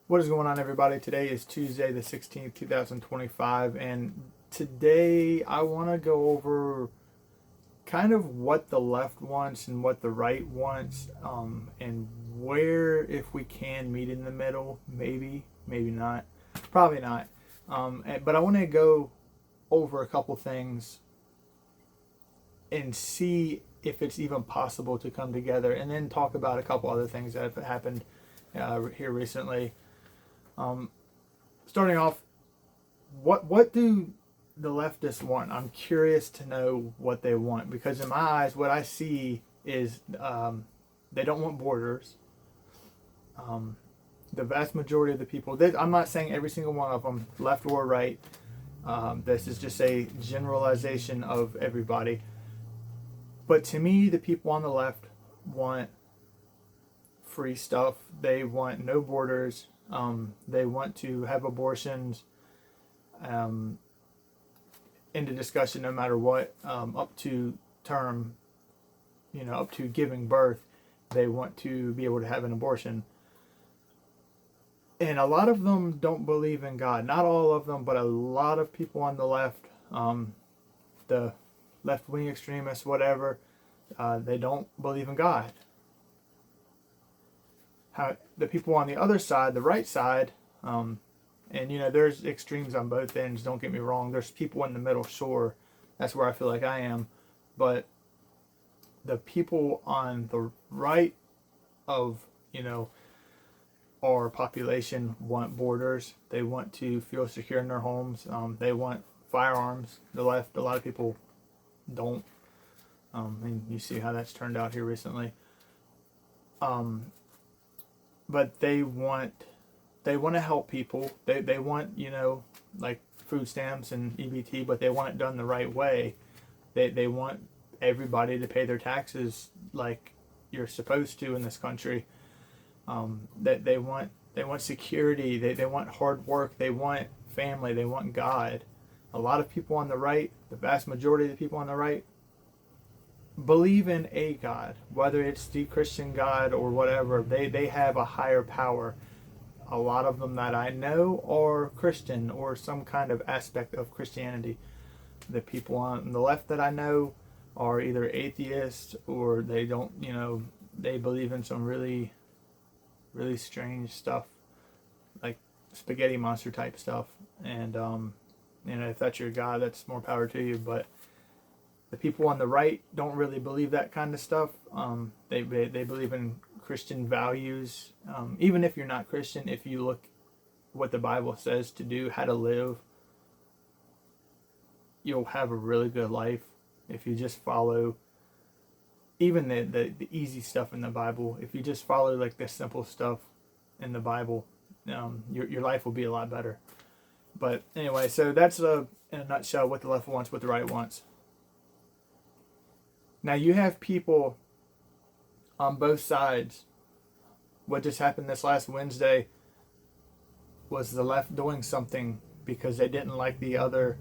What is going on, everybody? Today is Tuesday, the 16th, 2025, and today I want to go over kind of what the left wants and what the right wants, and where, if we can, meet in the middle. Maybe not, probably not. But I want to go over a couple things and see if it's even possible to come together, and then talk about a couple other things that have happened here recently. Starting off, what do the leftists want? I'm curious to know what they want, because in my eyes, what I see is they don't want borders. The vast majority of the people, I'm not saying every single one of them, left or right. This is just a generalization of everybody. But to me, the people on the left want free stuff. They want no borders. They want to have abortions into discussion no matter what, up to term, up to giving birth. They want to be able to have an abortion. And a lot of them don't believe in God. Not all of them, but a lot of people on the left, the left-wing extremists, whatever, they don't believe in God. The people on the other side, the right side, and there's extremes on both ends, don't get me wrong. There's people in the middle, sure. That's where I feel like I am. But the people on the right of, our population want borders. They want to feel secure in their homes. They want firearms. The left, a lot of people don't. And you see how that's turned out here recently. But they want to help people. They want, like food stamps and EBT, but they want it done the right way. They want everybody to pay their taxes like you're supposed to in this country. That they want security. They want hard work. They want family. They want God. A lot of people on the right, the vast majority of the people on the right, believe in a God, whether it's the Christian God or whatever. They have a higher power. A lot of them that I know are Christian or some kind of aspect of Christianity. The people on the left that I know are either atheists or they don't, they believe in some really, really strange stuff, like spaghetti monster type stuff. And, if that's your God, that's more power to you. But the people on the right don't really believe that kind of stuff. They believe in Christian values. Even if you're not Christian, if you look what the Bible says to do, how to live, you'll have a really good life if you just follow even the easy stuff in the Bible. If you just follow like the simple stuff in the Bible, your life will be a lot better. But anyway, so that's in a nutshell what the left wants, what the right wants. Now you have people on both sides. What just happened this last Wednesday was the left doing something because they didn't like the other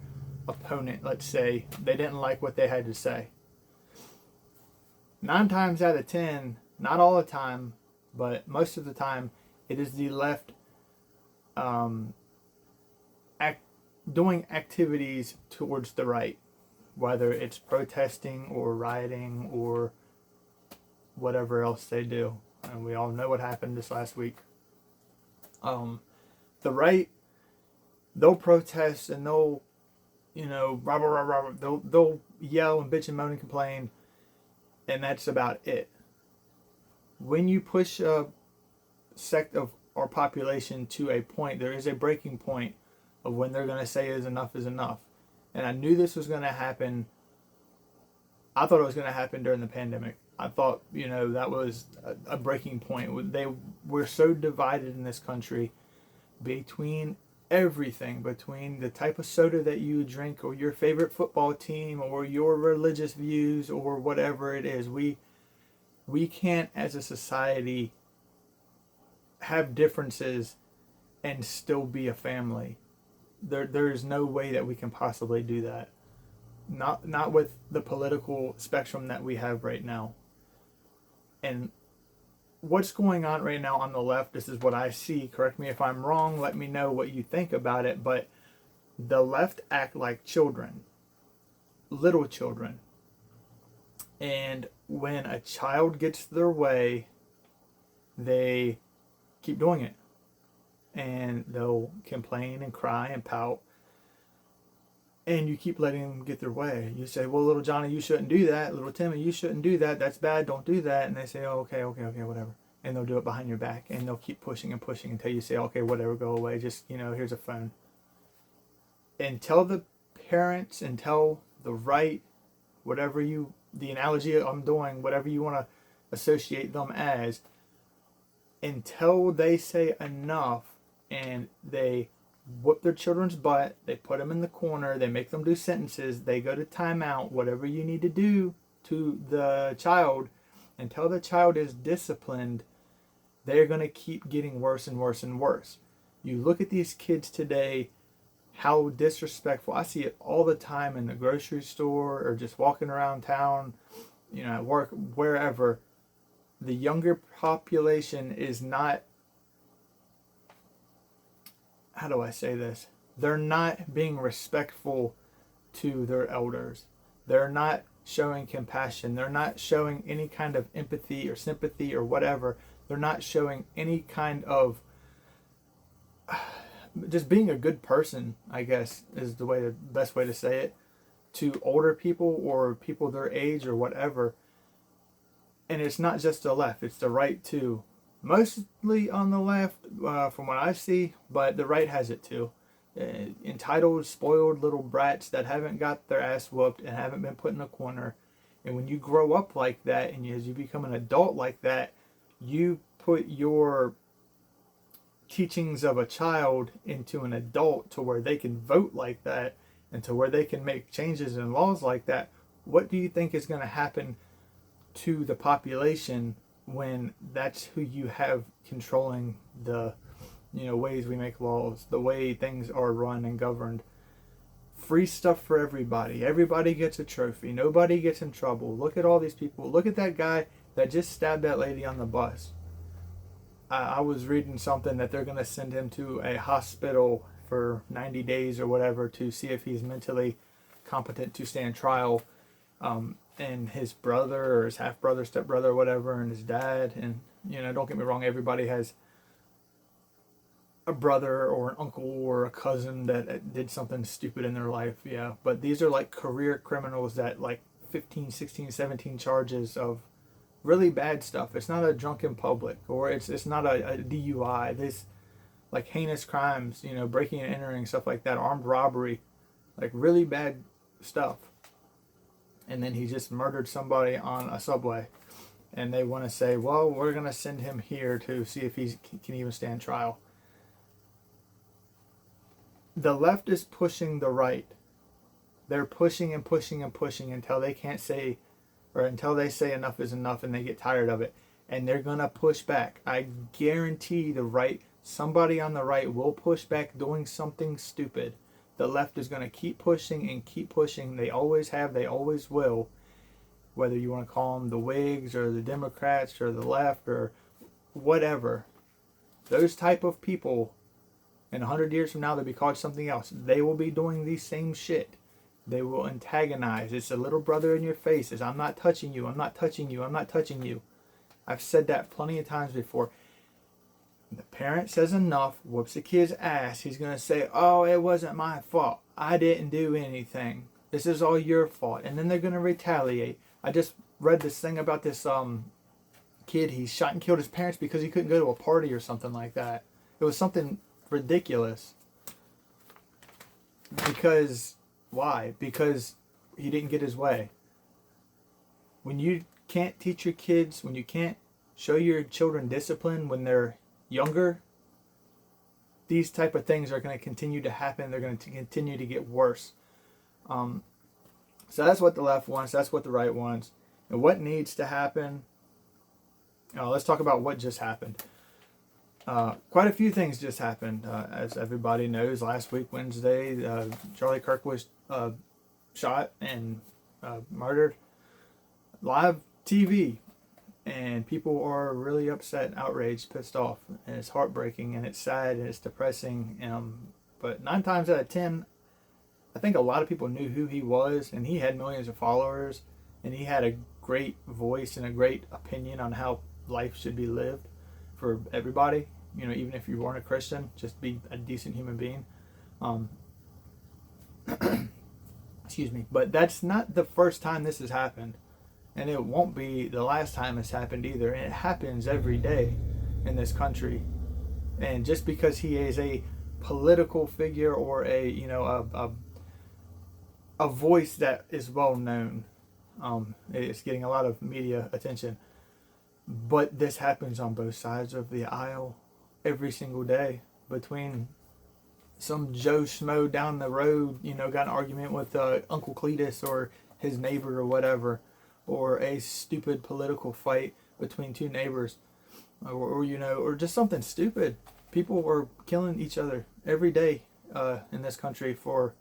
opponent, let's say. They didn't like what they had to say. 9 times out of 10, not all the time, but most of the time, it is the left doing activities towards the right. Whether it's protesting or rioting or whatever else they do. And we all know what happened this last week. The right, they'll protest and they'll, rah, rah, rah, rah, they'll yell and bitch and moan and complain, and that's about it. When you push a sect of our population to a point, there is a breaking point of when they're going to say is enough is enough. And I knew this was going to happen. I thought it was going to happen during the pandemic. I thought, that was a breaking point. We're so divided in this country between everything, between the type of soda that you drink or your favorite football team or your religious views or whatever it is. We can't, as a society, have differences and still be a family. There's no way that we can possibly do that. Not with the political spectrum that we have right now. And what's going on right now on the left, this is what I see. Correct me if I'm wrong. Let me know what you think about it. But the left act like children, little children. And when a child gets their way, they keep doing it. And they'll complain and cry and pout. And you keep letting them get their way. You say, well, little Johnny, you shouldn't do that. Little Timmy, you shouldn't do that. That's bad. Don't do that. And they say, oh, okay, whatever. And they'll do it behind your back. And they'll keep pushing and pushing until you say, okay, whatever, go away. Just, here's a phone. And tell the parents and tell the right, whatever the analogy I'm doing, whatever you want to associate them as, until they say enough and they whoop their children's butt, they put them in the corner, they make them do sentences, they go to timeout, whatever you need to do to the child, until the child is disciplined, they're going to keep getting worse and worse and worse. You look at these kids today, how disrespectful. I see it all the time in the grocery store or just walking around town, at work, wherever. The younger population is not, how do I say this? They're not being respectful to their elders. They're not showing compassion. They're not showing any kind of empathy or sympathy or whatever. They're not showing any kind of just being a good person, I guess, is the best way to say it, to older people or people their age or whatever. And it's not just the left, it's the right too. Mostly on the left, from what I see, but the right has it too. Entitled, spoiled little brats that haven't got their ass whooped and haven't been put in a corner. And when you grow up like that, and as you become an adult like that, you put your teachings of a child into an adult to where they can vote like that and to where they can make changes in laws like that. What do you think is going to happen to the population when that's who you have controlling the ways we make laws, the way things are run and governed? Free stuff for everybody. Everybody gets a trophy. Nobody gets in trouble. Look at all these people. Look at that guy that just stabbed that lady on the bus. I was reading something that they're going to send him to a hospital for 90 days or whatever to see if he's mentally competent to stand trial. And his brother or his half-brother, step-brother, whatever, and his dad. And, don't get me wrong, everybody has a brother or an uncle or a cousin that did something stupid in their life, yeah. But these are like career criminals that 15, 16, 17 charges of really bad stuff. It's not a drunk in public, or it's not a DUI. This heinous crimes, breaking and entering, stuff like that, armed robbery, really bad stuff. And then he just murdered somebody on a subway. And they want to say, well, we're going to send him here to see if he can even stand trial. The left is pushing the right. They're pushing and pushing and pushing until they can't say, or until they say enough is enough and they get tired of it. And they're going to push back. I guarantee somebody on the right will push back doing something stupid. The left is going to keep pushing and keep pushing. They always have, they always will. Whether you want to call them the Whigs or the Democrats or the left or whatever. Those type of people, in 100 years from now, they'll be called something else. They will be doing the same shit. They will antagonize. It's a little brother in your face. It's, I'm not touching you. I'm not touching you. I'm not touching you. I've said that plenty of times before. The parent says enough, whoops the kid's ass. He's going to say, oh, it wasn't my fault. I didn't do anything. This is all your fault. And then they're going to retaliate. I just read this thing about this kid. He shot and killed his parents because he couldn't go to a party or something like that. It was something ridiculous. Because, why? Because he didn't get his way. When you can't teach your kids, when you can't show your children discipline when they're younger, these type of things are going to continue to happen. They're going to continue to get worse. So that's what the left wants. That's what the right wants. And what needs to happen? Let's talk about what just happened. Quite a few things just happened. As everybody knows, last week, Wednesday, Charlie Kirk was shot and murdered. Live TV. and people are really upset, outraged, pissed off, and it's heartbreaking and it's sad and it's depressing. But 9 times out of 10, I think a lot of people knew who he was, and he had millions of followers, and he had a great voice and a great opinion on how life should be lived for everybody. You know, even if you weren't a Christian, just be a decent human being. Um, excuse me. But that's not the first time this has happened, and it won't be the last time it's happened either. And it happens every day in this country. And just because he is a political figure or a voice that is well known, it's getting a lot of media attention. But this happens on both sides of the aisle every single day. Between some Joe Schmo down the road, got an argument with Uncle Cletus or his neighbor or whatever, or a stupid political fight between two neighbors, or just something stupid. People are killing each other every day in this country for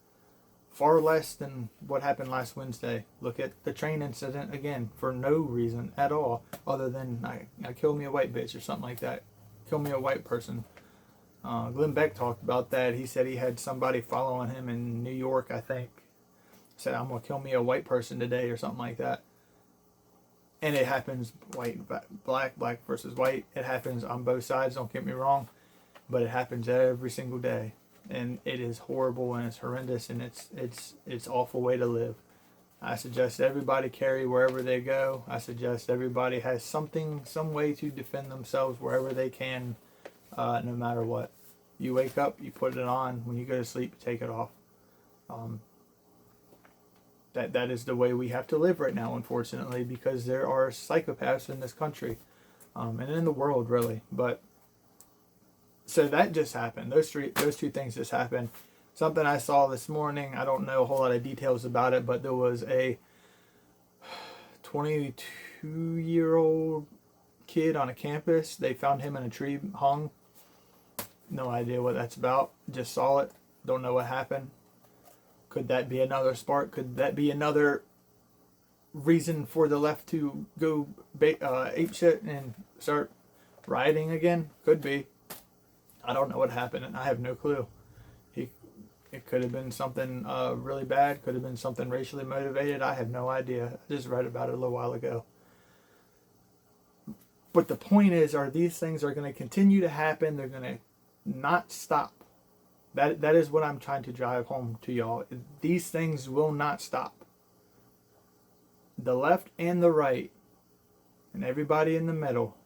far less than what happened last Wednesday. Look at the train incident again, for no reason at all, other than I killed me a white bitch or something like that. Kill me a white person. Glenn Beck talked about that. He said he had somebody following him in New York, I think. Said, I'm going to kill me a white person today or something like that. And it happens black versus white. It happens on both sides, don't get me wrong. But it happens every single day. And it is horrible and it's horrendous and it's awful way to live. I suggest everybody carry wherever they go. I suggest everybody has some way to defend themselves wherever they can, no matter what. You wake up, you put it on. When you go to sleep, you take it off. That is the way we have to live right now, unfortunately, because there are psychopaths in this country, and in the world, really. But so that just happened. Those two things just happened. Something I saw this morning. I don't know a whole lot of details about it, but there was a 22-year-old kid on a campus. They found him in a tree, hung. No idea what that's about. Just saw it. Don't know what happened. Could that be another spark? Could that be another reason for the left to go ape shit and start rioting again? Could be. I don't know what happened, and I have no clue. It could have been something really bad. Could have been something racially motivated. I have no idea. I just read about it a little while ago. But the point is, these things are going to continue to happen. They're going to not stop. That is what I'm trying to drive home to y'all. These things will not stop. The left and the right, and everybody in the middle.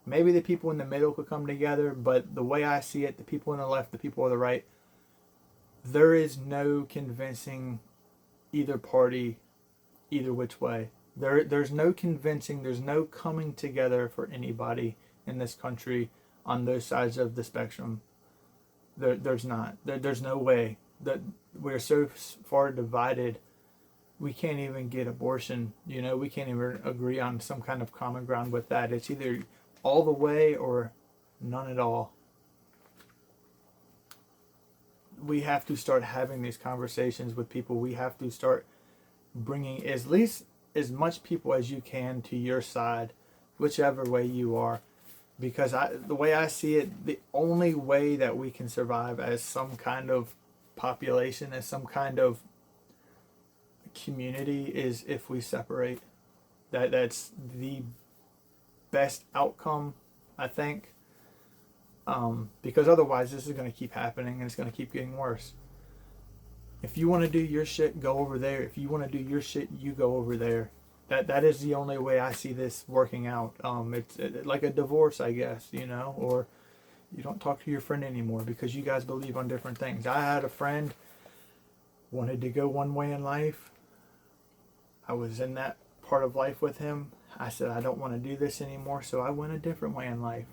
Maybe the people in the middle could come together, but the way I see it, the people on the left, the people on the right, there is no convincing either party, either which way. There's no convincing, there's no coming together for anybody in this country on those sides of the spectrum. There's not. There's no way. That we're so far divided, we can't even get abortion. We can't even agree on some kind of common ground with that. It's either all the way or none at all. We have to start having these conversations with people. We have to start bringing at least as much people as you can to your side, whichever way you are. Because the way I see it, the only way that we can survive as some kind of population, as some kind of community, is if we separate. That's the best outcome, I think. Because otherwise this is going to keep happening and it's going to keep getting worse. If you want to do your shit, go over there. If you want to do your shit, you go over there. That is the only way I see this working out. It's like a divorce, I guess, or you don't talk to your friend anymore because you guys believe on different things. I had a friend wanted to go one way in life. I was in that part of life with him. I said, I don't want to do this anymore, so I went a different way in life.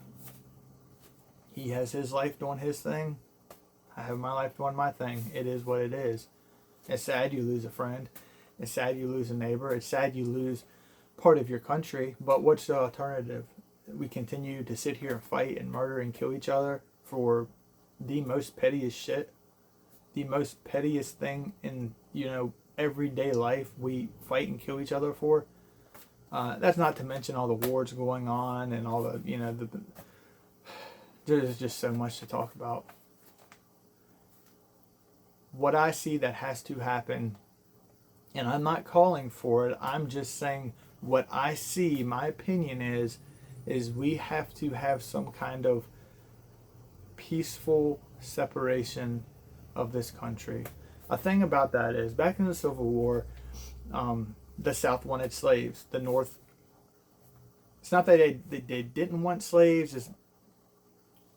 He has his life doing his thing. I have my life doing my thing. It is what it is. It's sad you lose a friend. It's sad you lose a neighbor. It's sad you lose part of your country. But what's the alternative? We continue to sit here and fight and murder and kill each other for the most pettiest shit. The most pettiest thing in, everyday life we fight and kill each other for. That's not to mention all the wars going on and all the, there's just so much to talk about. What I see that has to happen, and I'm not calling for it, I'm just saying what I see, my opinion is we have to have some kind of peaceful separation of this country. A thing about that is, back in the Civil War, the South wanted slaves. The North, it's not that they didn't want slaves, it's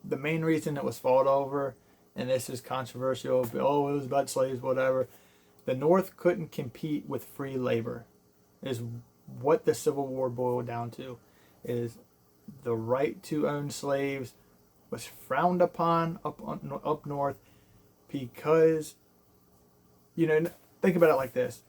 the main reason it was fought over, and this is controversial, oh, it was about slaves, whatever. The North couldn't compete with free labor, is what the Civil War boiled down to, is the right to own slaves was frowned upon up north because, think about it like this.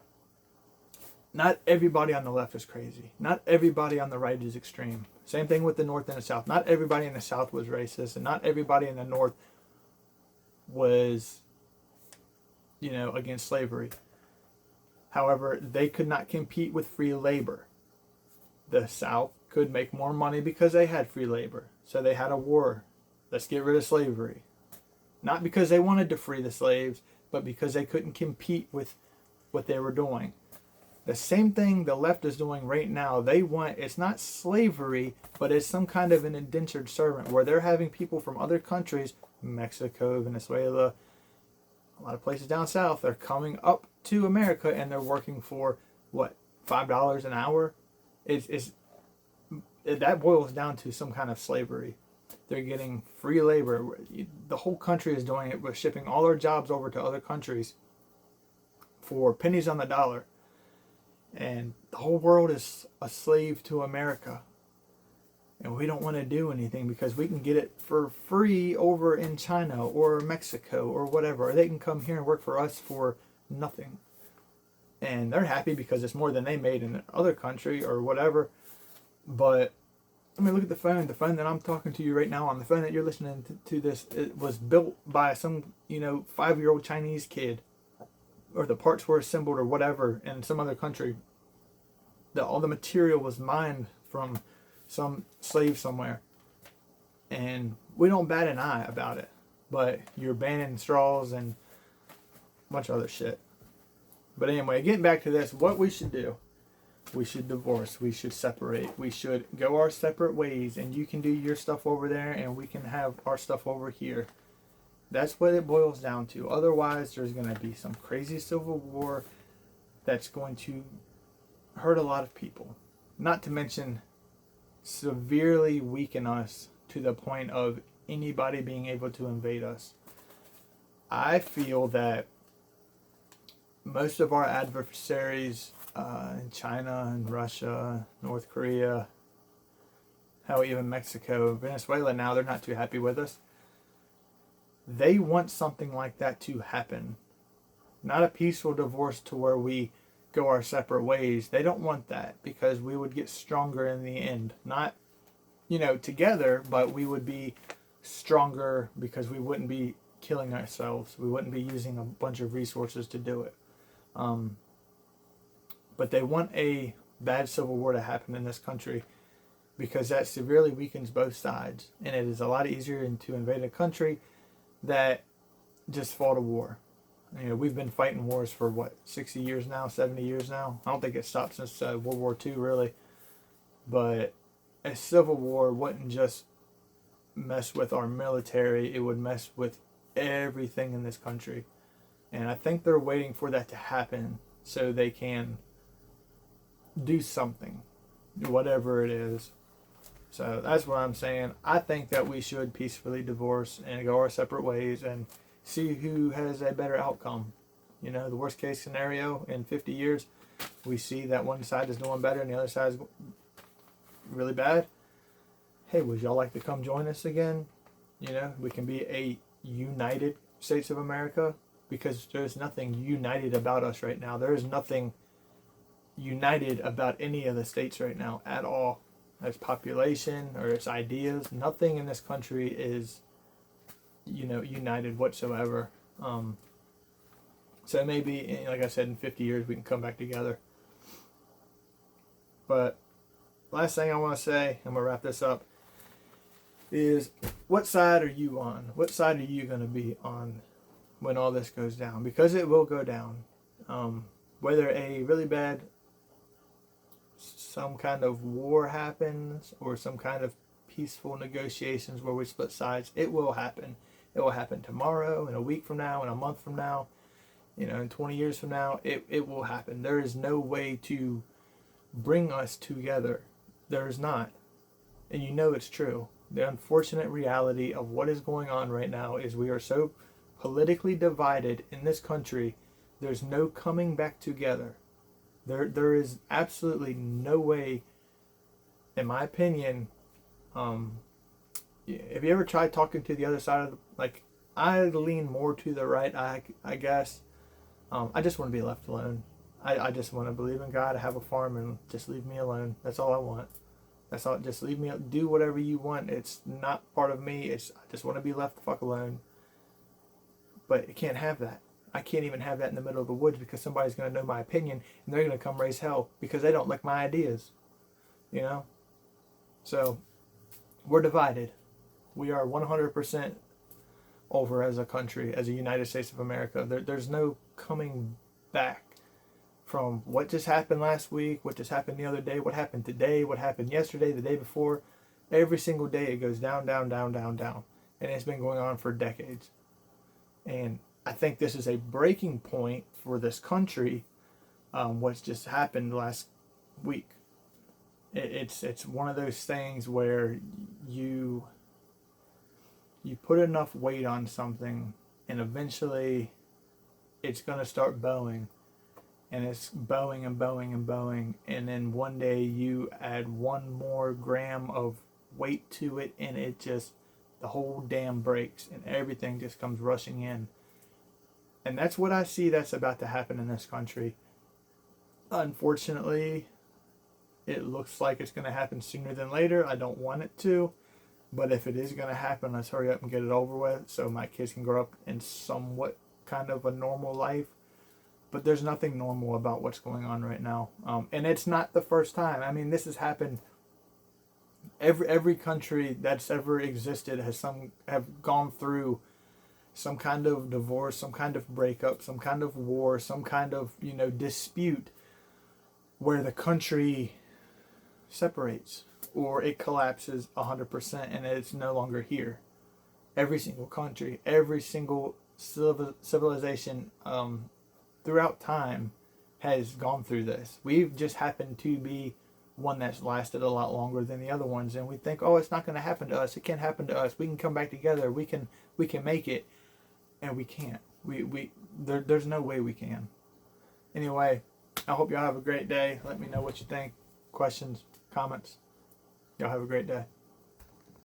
Not everybody on the left is crazy. Not everybody on the right is extreme. Same thing with the North and the South. Not everybody in the South was racist, and not everybody in the North was, against slavery. However, they could not compete with free labor. The South could make more money because they had free labor. So they had a war. Let's get rid of slavery. Not because they wanted to free the slaves, but because they couldn't compete with what they were doing. The same thing the left is doing right now. They want, it's not slavery, but it's some kind of an indentured servant where they're having people from other countries, Mexico, Venezuela, a lot of places down south, they're coming up to America and they're working for, what, $5 an hour? That boils down to some kind of slavery. They're getting free labor. The whole country is doing it. We're shipping all our jobs over to other countries for pennies on the dollar. And the whole world is a slave to America. And we don't want to do anything because we can get it for free over in China or Mexico or whatever. Or they can come here and work for us for nothing. And they're happy because it's more than they made in other country or whatever. But look at the phone. The phone that I'm talking to you right now on, the phone that you're listening to this, it was built by some, 5-year-old Chinese kid. Or the parts were assembled or whatever in some other country. All the material was mined from some slave somewhere. And we don't bat an eye about it. But you're banning straws and a bunch of other shit. But anyway, getting back to this, what we should do. We should divorce. We should separate. We should go our separate ways. And you can do your stuff over there and we can have our stuff over here. That's what it boils down to. Otherwise, there's going to be some crazy civil war that's going to hurt a lot of people. Not to mention severely weaken us to the point of anybody being able to invade us. I feel that most of our adversaries in China and Russia, North Korea, hell, even Mexico, Venezuela now, they're not too happy with us. They want something like that to happen. Not a peaceful divorce to where we go our separate ways. They don't want that because we would get stronger in the end. Not, together, but we would be stronger because we wouldn't be killing ourselves. We wouldn't be using a bunch of resources to do it. But they want a bad civil war to happen in this country because that severely weakens both sides. And it is a lot easier to invade a country that just fought a war. We've been fighting wars for 60 years now, 70 years now. I don't think it stopped since World War II, really. But a civil war wouldn't just mess with our military, it would mess with everything in this country. And I think they're waiting for that to happen so they can do something, whatever it is. So that's what I'm saying. I think that we should peacefully divorce and go our separate ways and see who has a better outcome. The worst case scenario in 50 years, we see that one side is doing better and the other side is really bad. Hey, would y'all like to come join us again? We can be a united States of America because there's nothing united about us right now. There is nothing united about any of the states right now at all. Its population or its ideas, nothing in this country is, united whatsoever. So maybe, like I said, in 50 years we can come back together. But last thing I want to say, and we'll wrap this up, is what side are you on? What side are you going to be on when all this goes down? Because it will go down. Whether a really bad, some kind of war happens or some kind of peaceful negotiations where we split sides, it will happen. It will happen tomorrow, in a week from now, in a month from now, in 20 years from now. It will happen. There is no way to bring us together. There is not. And it's true. The unfortunate reality of what is going on right now is we are so politically divided in this country. There's no coming back together. There is absolutely no way, in my opinion. Have you ever tried talking to the other side of I lean more to the right, I guess. I just want to be left alone. I just want to believe in God, have a farm, and just leave me alone. That's all I want. That's all. Just leave me. Do whatever you want. It's not part of me. I just want to be left the fuck alone. But I can't have that. I can't even have that in the middle of the woods because somebody's going to know my opinion and they're going to come raise hell because they don't like my ideas. So we're divided. We are 100% over as a country, as a United States of America. There's no coming back from what just happened last week, what just happened the other day, what happened today, what happened yesterday, the day before. Every single day it goes down, down, down, down, down. And it's been going on for decades. And I think this is a breaking point for this country, what's just happened last week. It's one of those things where you put enough weight on something and eventually it's going to start bowing, and it's bowing and bowing and bowing, and then one day you add one more gram of weight to it and the whole dam breaks and everything just comes rushing in. And that's what I see that's about to happen in this country. Unfortunately, it looks like it's going to happen sooner than later. I don't want it to. But if it is going to happen, let's hurry up and get it over with so my kids can grow up in somewhat kind of a normal life. But there's nothing normal about what's going on right now. And it's not the first time. I mean, this has happened. Every country that's ever existed have gone through some kind of divorce, some kind of breakup, some kind of war, some kind of, dispute where the country separates or it collapses 100% and it's no longer here. Every single country, every single civilization throughout time has gone through this. We've just happened to be one that's lasted a lot longer than the other ones, and we think, oh, it's not going to happen to us. It can't happen to us. We can come back together. We can make it. And we can't. There's no way we can. Anyway, I hope y'all have a great day. Let me know what you think. Questions, comments. Y'all have a great day.